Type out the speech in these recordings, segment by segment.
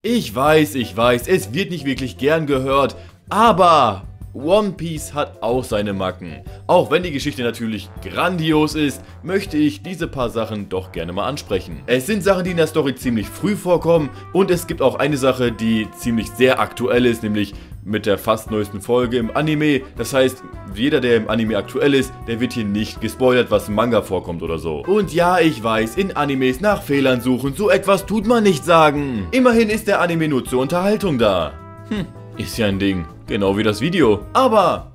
Ich weiß, es wird nicht wirklich gern gehört, aber One Piece hat auch seine Macken. Auch wenn die Geschichte natürlich grandios ist, möchte ich diese paar Sachen doch gerne mal ansprechen. Es sind Sachen, die in der Story ziemlich früh vorkommen und es gibt auch eine Sache, die ziemlich sehr aktuell ist, nämlich mit der fast neuesten Folge im Anime. Das heißt, jeder, der im Anime aktuell ist, der wird hier nicht gespoilert, was im Manga vorkommt oder so. Und ja, ich weiß, in Animes nach Fehlern suchen, so etwas tut man nicht sagen. Immerhin ist der Anime nur zur Unterhaltung da. Ist ja ein Ding. Genau wie das Video. Aber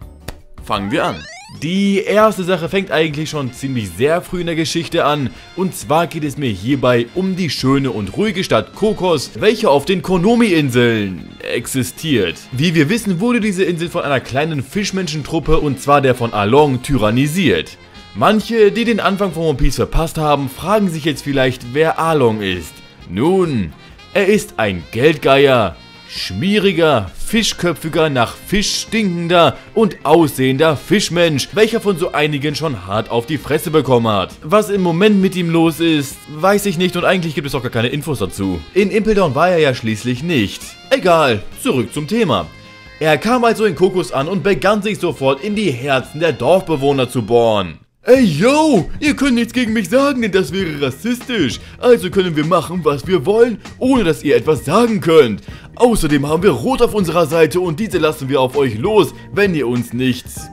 fangen wir an. Die erste Sache fängt eigentlich schon ziemlich sehr früh in der Geschichte an. Und zwar geht es mir hierbei um die schöne und ruhige Stadt Kokos, welche auf den Konomi-Inseln existiert. Wie wir wissen, wurde diese Insel von einer kleinen Fischmenschentruppe, und zwar der von Arlong, tyrannisiert. Manche, die den Anfang von One Piece verpasst haben, fragen sich jetzt vielleicht, wer Arlong ist. Nun, er ist ein Geldgeier, schmieriger, fischköpfiger, nach Fisch stinkender und aussehender Fischmensch, welcher von so einigen schon hart auf die Fresse bekommen hat. Was im Moment mit ihm los ist, weiß ich nicht und eigentlich gibt es auch gar keine Infos dazu. In Impel Down war er ja schließlich nicht. Egal, zurück zum Thema. Er kam also in Kokos an und begann sich sofort in die Herzen der Dorfbewohner zu bohren. Ey yo, ihr könnt nichts gegen mich sagen, denn das wäre rassistisch. Also können wir machen, was wir wollen, ohne dass ihr etwas sagen könnt. Außerdem haben wir Rot auf unserer Seite und diese lassen wir auf euch los, wenn ihr uns nichts,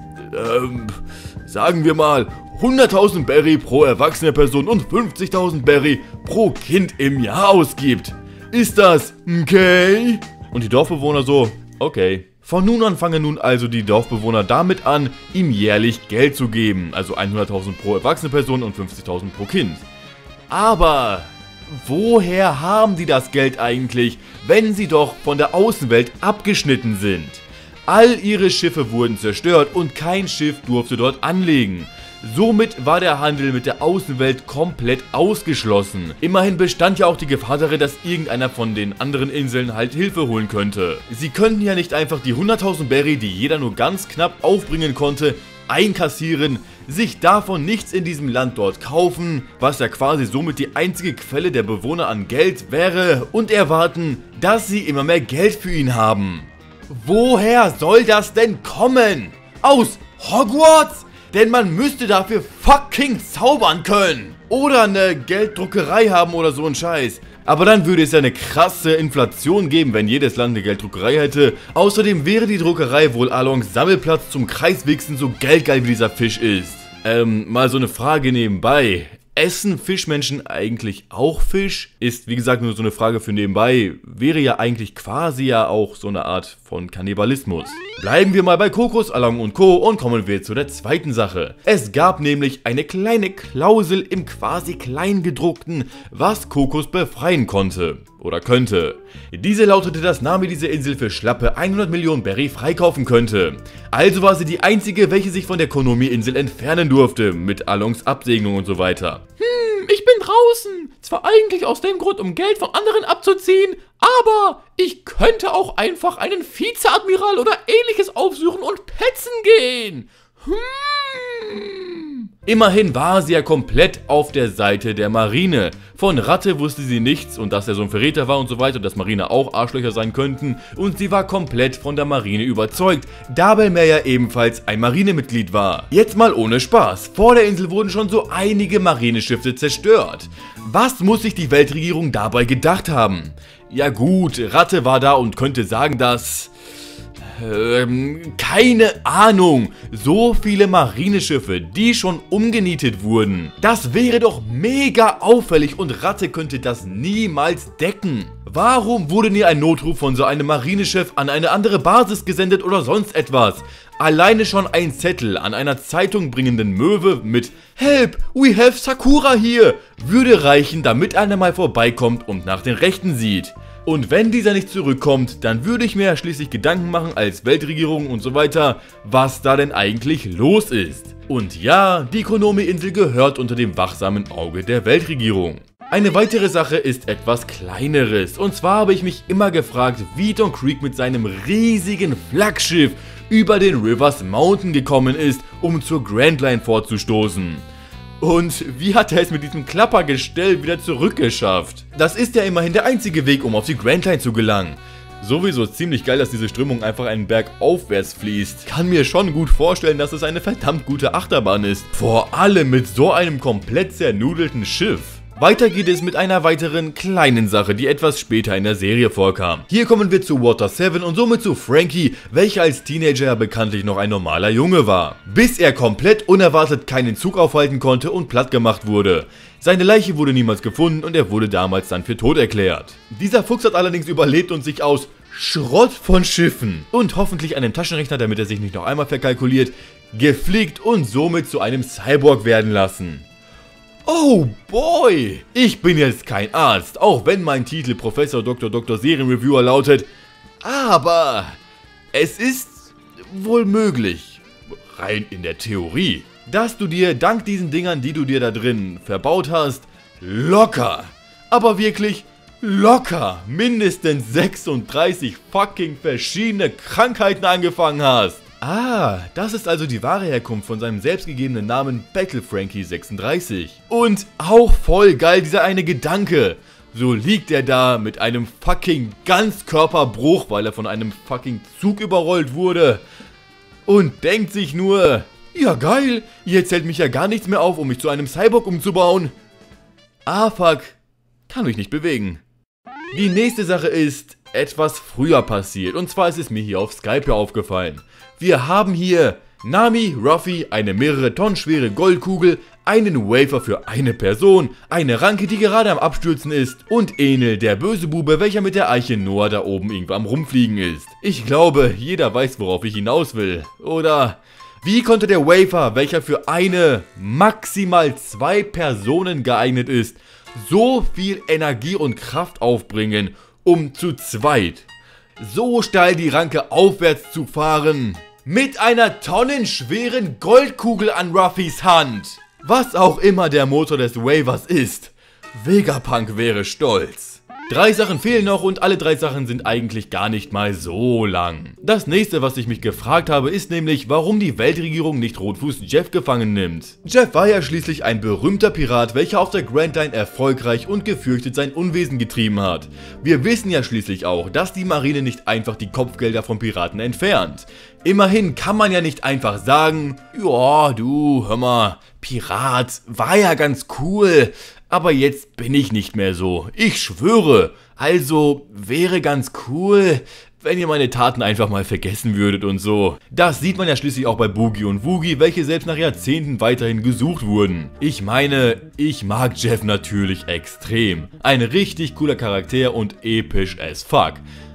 sagen wir mal, 100.000 Berry pro erwachsene Person und 50.000 Berry pro Kind im Jahr ausgibt. Ist das okay? Und die Dorfbewohner so, okay. Von nun an fangen nun also die Dorfbewohner damit an, ihm jährlich Geld zu geben, also 100.000 pro erwachsene Person und 50.000 pro Kind. Aber woher haben die das Geld eigentlich, wenn sie doch von der Außenwelt abgeschnitten sind? All ihre Schiffe wurden zerstört und kein Schiff durfte dort anlegen. Somit war der Handel mit der Außenwelt komplett ausgeschlossen. Immerhin bestand ja auch die Gefahr darin, dass irgendeiner von den anderen Inseln halt Hilfe holen könnte. Sie könnten ja nicht einfach die 100.000 Berry, die jeder nur ganz knapp aufbringen konnte, einkassieren, sich davon nichts in diesem Land dort kaufen, was ja quasi somit die einzige Quelle der Bewohner an Geld wäre, und erwarten, dass sie immer mehr Geld für ihn haben. Woher soll das denn kommen? Aus Hogwarts? Denn man müsste dafür fucking zaubern können. Oder eine Gelddruckerei haben oder so ein Scheiß. Aber dann würde es ja eine krasse Inflation geben, wenn jedes Land eine Gelddruckerei hätte. Außerdem wäre die Druckerei wohl Arlongs Sammelplatz zum Kreiswichsen, so geldgeil wie dieser Fisch ist. Mal so eine Frage nebenbei. Essen Fischmenschen eigentlich auch Fisch? Ist wie gesagt nur so eine Frage für nebenbei, wäre ja eigentlich quasi ja auch so eine Art von Kannibalismus. Bleiben wir mal bei Kokos, Arlong und Co. und kommen wir zu der zweiten Sache. Es gab nämlich eine kleine Klausel im quasi Kleingedruckten, was Kokos befreien konnte. Oder könnte. Diese lautete, dass Nami diese Insel für schlappe 100 Millionen Berry freikaufen könnte. Also war sie die einzige, welche sich von der Konomi-Insel entfernen durfte, mit Arlongs Absegnung und so weiter. Ich bin draußen. Zwar eigentlich aus dem Grund, um Geld von anderen abzuziehen, aber ich könnte auch einfach einen Vizeadmiral oder ähnliches aufsuchen und petzen gehen. Immerhin war sie ja komplett auf der Seite der Marine. Von Ratte wusste sie nichts und dass er so ein Verräter war und so weiter und dass Marine auch Arschlöcher sein könnten, und sie war komplett von der Marine überzeugt, da Belmer ja ebenfalls ein Marinemitglied war. Jetzt mal ohne Spaß, vor der Insel wurden schon so einige Marineschiffe zerstört. Was muss sich die Weltregierung dabei gedacht haben? Ja gut, Ratte war da und könnte sagen, dass... keine Ahnung, so viele Marineschiffe, die schon umgenietet wurden. Das wäre doch mega auffällig und Ratte könnte das niemals decken. Warum wurde nie ein Notruf von so einem Marineschiff an eine andere Basis gesendet oder sonst etwas? Alleine schon ein Zettel an einer Zeitung bringenden Möwe mit "Help, we have Sakura here" würde reichen, damit einer mal vorbeikommt und nach den Rechten sieht. Und wenn dieser nicht zurückkommt, dann würde ich mir ja schließlich Gedanken machen als Weltregierung und so weiter, was da denn eigentlich los ist. Und ja, die Konomi-Insel gehört unter dem wachsamen Auge der Weltregierung. Eine weitere Sache ist etwas Kleineres, und zwar habe ich mich immer gefragt, wie Don Krieg mit seinem riesigen Flaggschiff über den Rivers Mountain gekommen ist, um zur Grand Line vorzustoßen. Und wie hat er es mit diesem Klappergestell wieder zurückgeschafft? Das ist ja immerhin der einzige Weg, um auf die Grand Line zu gelangen. Sowieso ziemlich geil, dass diese Strömung einfach einen Berg aufwärts fließt. Kann mir schon gut vorstellen, dass es eine verdammt gute Achterbahn ist. Vor allem mit so einem komplett zernudelten Schiff. Weiter geht es mit einer weiteren kleinen Sache, die etwas später in der Serie vorkam. Hier kommen wir zu Water 7 und somit zu Frankie, welcher als Teenager bekanntlich noch ein normaler Junge war. Bis er komplett unerwartet keinen Zug aufhalten konnte und platt gemacht wurde. Seine Leiche wurde niemals gefunden und er wurde damals dann für tot erklärt. Dieser Fuchs hat allerdings überlebt und sich aus Schrott von Schiffen und hoffentlich einem Taschenrechner, damit er sich nicht noch einmal verkalkuliert, geflickt und somit zu einem Cyborg werden lassen. Oh boy! Ich bin jetzt kein Arzt, auch wenn mein Titel Professor Dr. Serienreviewer lautet, aber es ist wohl möglich, rein in der Theorie, dass du dir dank diesen Dingern, die du dir da drin verbaut hast, locker, aber wirklich locker mindestens 36 fucking verschiedene Krankheiten angefangen hast. Ah, das ist also die wahre Herkunft von seinem selbstgegebenen Namen Battle Frankie 36. Und auch voll geil dieser eine Gedanke. So liegt er da mit einem fucking Ganzkörperbruch, weil er von einem fucking Zug überrollt wurde. Und denkt sich nur, ja geil, jetzt hält mich ja gar nichts mehr auf, um mich zu einem Cyborg umzubauen. Ah fuck, kann mich nicht bewegen. Die nächste Sache ist etwas früher passiert, und zwar ist es mir hier auf Skype aufgefallen. Wir haben hier Nami, Ruffy, eine mehrere Tonnen schwere Goldkugel, einen Wafer für eine Person, eine Ranke, die gerade am Abstürzen ist und Enel, der böse Bube, welcher mit der Eiche Noah da oben irgendwo am Rumfliegen ist. Ich glaube, jeder weiß, worauf ich hinaus will. Oder wie konnte der Wafer, welcher für eine, maximal 2 Personen geeignet ist, so viel Energie und Kraft aufbringen, um zu zweit so steil die Ranke aufwärts zu fahren? Mit einer tonnenschweren Goldkugel an Ruffys Hand. Was auch immer der Motor des Wavers ist. Vegapunk wäre stolz. 3 Sachen fehlen noch und alle 3 Sachen sind eigentlich gar nicht mal so lang. Das nächste, was ich mich gefragt habe, ist nämlich, warum die Weltregierung nicht Rotfuß Jeff gefangen nimmt. Jeff war ja schließlich ein berühmter Pirat, welcher auf der Grand Line erfolgreich und gefürchtet sein Unwesen getrieben hat. Wir wissen ja schließlich auch, dass die Marine nicht einfach die Kopfgelder von Piraten entfernt. Immerhin kann man ja nicht einfach sagen, ja du, hör mal, Pirat war ja ganz cool, aber jetzt bin ich nicht mehr so. Ich schwöre, also wäre ganz cool, wenn ihr meine Taten einfach mal vergessen würdet und so. Das sieht man ja schließlich auch bei Boogie und Woogie, welche selbst nach Jahrzehnten weiterhin gesucht wurden. Ich meine, ich mag Jeff natürlich extrem. Ein richtig cooler Charakter und episch as fuck.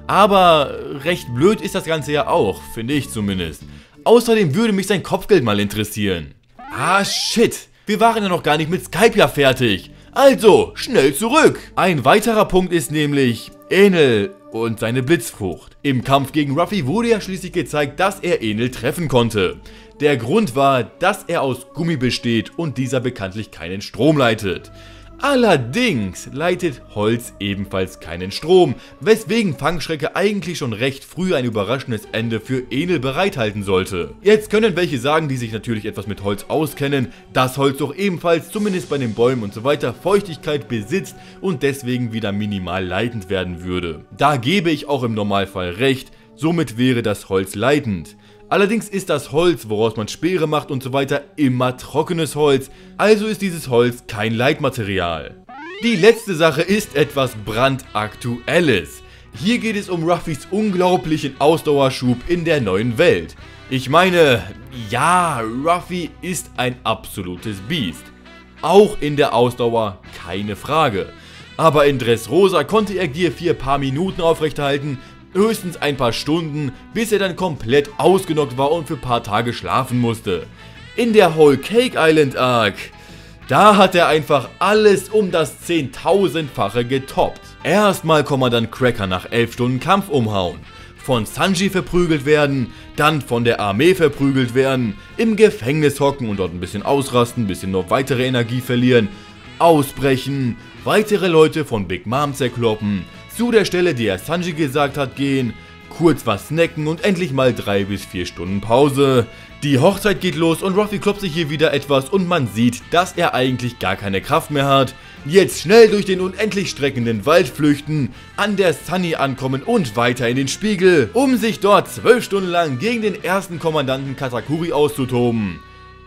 Aber recht blöd ist das Ganze ja auch, finde ich zumindest. Außerdem würde mich sein Kopfgeld mal interessieren. Ah shit, wir waren ja noch gar nicht mit Skype ja fertig. Also, schnell zurück. Ein weiterer Punkt ist nämlich Enel und seine Blitzfrucht. Im Kampf gegen Ruffy wurde ja schließlich gezeigt, dass er Enel treffen konnte. Der Grund war, dass er aus Gummi besteht und dieser bekanntlich keinen Strom leitet. Allerdings leitet Holz ebenfalls keinen Strom, weswegen Fangschrecke eigentlich schon recht früh ein überraschendes Ende für Enel bereithalten sollte. Jetzt können welche sagen, die sich natürlich etwas mit Holz auskennen, dass Holz doch ebenfalls, zumindest bei den Bäumen und so weiter, Feuchtigkeit besitzt und deswegen wieder minimal leitend werden würde. Da gebe ich auch im Normalfall recht, somit wäre das Holz leitend. Allerdings ist das Holz, woraus man Speere macht und so weiter, immer trockenes Holz, also ist dieses Holz kein Leitmaterial. Die letzte Sache ist etwas brandaktuelles. Hier geht es um Ruffys unglaublichen Ausdauerschub in der neuen Welt. Ich meine, ja, Ruffy ist ein absolutes Biest. Auch in der Ausdauer keine Frage. Aber in Dressrosa konnte er Gear 4 paar Minuten aufrechterhalten, höchstens ein paar Stunden, bis er dann komplett ausgenockt war und für paar Tage schlafen musste. In der Whole Cake Island Arc, da hat er einfach alles um das 10.000-fache getoppt. Erstmal Kommandant Cracker nach 11 Stunden Kampf umhauen, von Sanji verprügelt werden, dann von der Armee verprügelt werden, im Gefängnis hocken und dort ein bisschen ausrasten, ein bisschen noch weitere Energie verlieren, ausbrechen, weitere Leute von Big Mom zerkloppen, zu der Stelle, die er Sanji gesagt hat, gehen, kurz was snacken und endlich mal 3 bis 4 Stunden Pause. Die Hochzeit geht los und Ruffy klopft sich hier wieder etwas und man sieht, dass er eigentlich gar keine Kraft mehr hat. Jetzt schnell durch den unendlich streckenden Wald flüchten, an der Sunny ankommen und weiter in den Spiegel, um sich dort 12 Stunden lang gegen den ersten Kommandanten Katakuri auszutoben.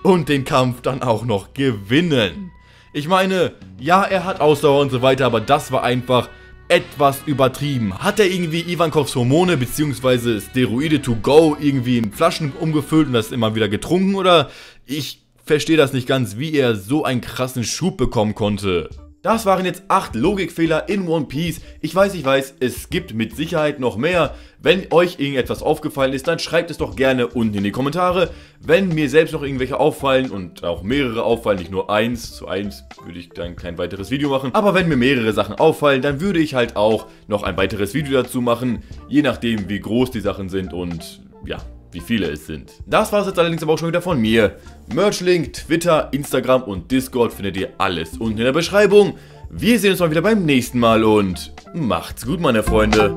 Und den Kampf dann auch noch gewinnen. Ich meine, ja, er hat Ausdauer und so weiter, aber das war einfach etwas übertrieben. Hat er irgendwie Ivankovs Hormone bzw. Steroide to go irgendwie in Flaschen umgefüllt und das immer wieder getrunken, oder? Ich verstehe das nicht ganz, wie er so einen krassen Schub bekommen konnte. Das waren jetzt 8 Logikfehler in One Piece. Ich weiß, es gibt mit Sicherheit noch mehr. Wenn euch irgendetwas aufgefallen ist, dann schreibt es doch gerne unten in die Kommentare. Wenn mir selbst noch irgendwelche auffallen und auch mehrere auffallen, nicht nur 1 zu 1, würde ich dann kein weiteres Video machen. Aber wenn mir mehrere Sachen auffallen, dann würde ich halt auch noch ein weiteres Video dazu machen. Je nachdem, wie groß die Sachen sind und ja, wie viele es sind. Das war es jetzt allerdings aber auch schon wieder von mir. Merchlink, Twitter, Instagram und Discord findet ihr alles unten in der Beschreibung. Wir sehen uns mal wieder beim nächsten Mal und macht's gut, meine Freunde.